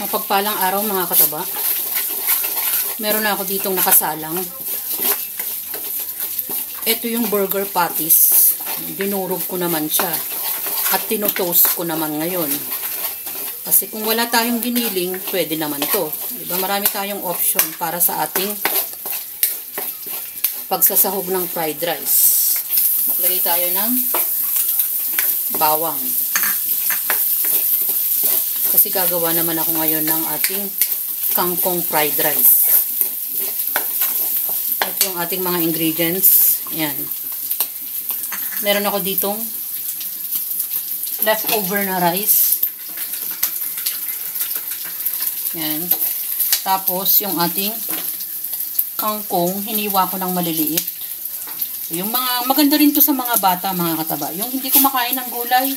Mapagpalang araw mga kataba. Meron na ako ditong nakasalang. Ito yung burger patties. Dinurog ko naman siya. At tinotoast ko naman ngayon. Kasi kung wala tayong giniling, pwede naman to. Diba? Marami tayong option para sa ating pagsasahog ng fried rice. Maglagay tayo ng bawang. Kasi gagawa naman ako ngayon ng ating kangkong fried rice. Ito yung ating mga ingredients. Ayan. Meron ako ditong leftover na rice. Ayan. Tapos yung ating kangkong, hiniwa ko ng maliliit. Yung mga, maganda rin to sa mga bata, mga kataba. Yung hindi kumakain ng gulay,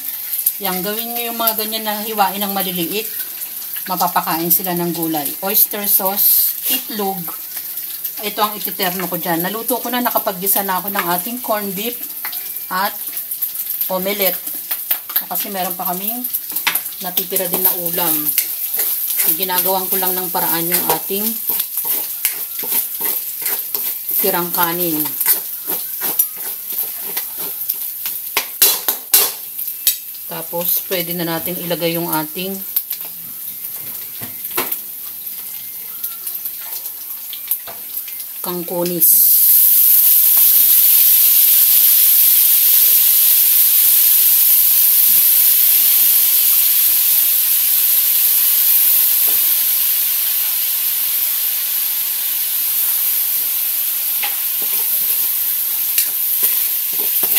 yan, gawin nyo yung mga ganyan na hiwain ng maliliit. Mapapakain sila ng gulay. Oyster sauce, itlog. Ito ang ititerno ko dyan. Naluto ko na, nakapaggisa na ako ng ating corned beef at omelette. Kasi meron pa kaming natitira din na ulam. Ginagawan ko lang ng paraan yung ating tirang kanin. Tapos, pwede na natin ilagay yung ating kangkonis.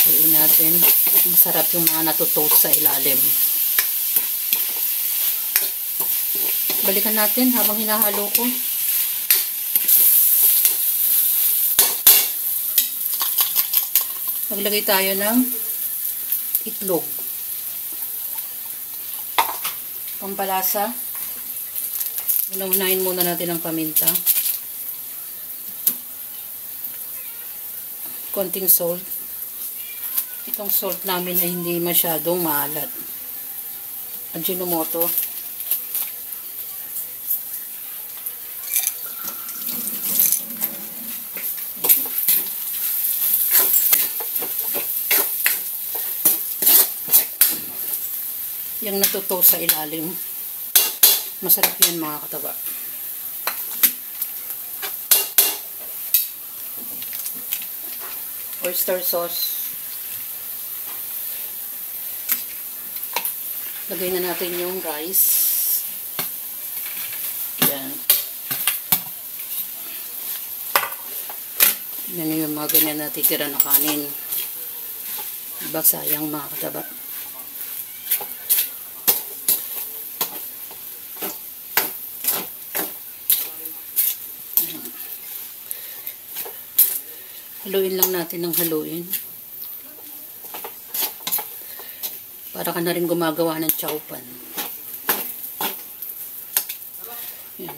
Pwede natin. Masarap yung mga natutoast sa ilalim. Balikan natin habang hinahalo ko. Maglagay tayo ng itlog. Pampalasa. Unahin muna natin ang paminta. Konting salt. Itong salt namin ay hindi masyadong maalat. Ajinomoto. Yung natutoast sa ilalim. Masarap yan mga kataba. Oyster sauce. Lagay na natin yung rice. Yan. Yan yung mga ganyan natitira na kanin. Diba sayang mga kataba. Haluin lang natin ng haluin. Para ka na rin gumagawa ng chowpan. Yan.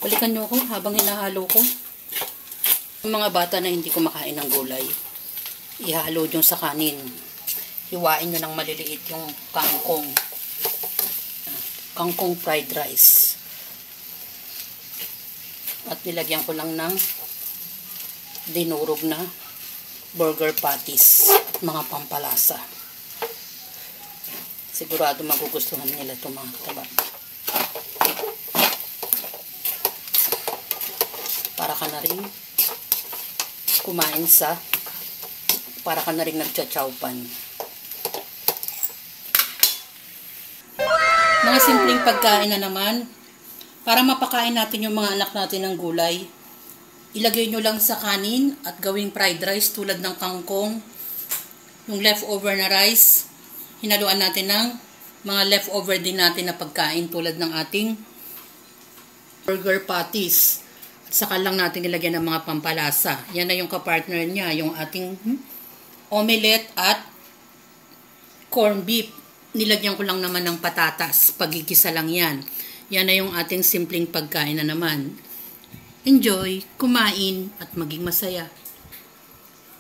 Balikan nyo ako habang hinahalo ko. Yung mga bata na hindi kumakain ng gulay, ihalo nyo sa kanin. Hiwain nyo ng maliliit yung kangkong. Kangkong fried rice. At nilagyan ko lang ng dinurog na burger patties at mga pampalasa. Sigurado magugustuhan nila ito mga kataba. Para ka na rin kumain sa, para ka na rin nagcha-chowpan. Mga simpleng pagkain na naman. Para mapakain natin yung mga anak natin ng gulay, ilagay nyo lang sa kanin at gawing fried rice tulad ng kangkong. Yung leftover na rice, hinaluan natin ng mga leftover din natin na pagkain tulad ng ating burger patties. At saka lang natin ilagyan ng mga pampalasa. Yan na yung kapartner niya, yung ating omelette at corned beef. Nilagyan ko lang naman ng patatas. Pagigisa lang yan. Yan na yung ating simpleng pagkain na naman. Enjoy, kumain, at maging masaya.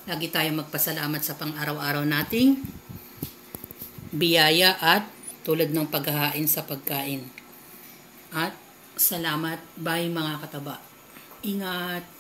Lagi tayong magpasalamat sa pang-araw-araw nating biyaya at tulad ng paghahain sa pagkain. At salamat, bye mga kataba. Ingat!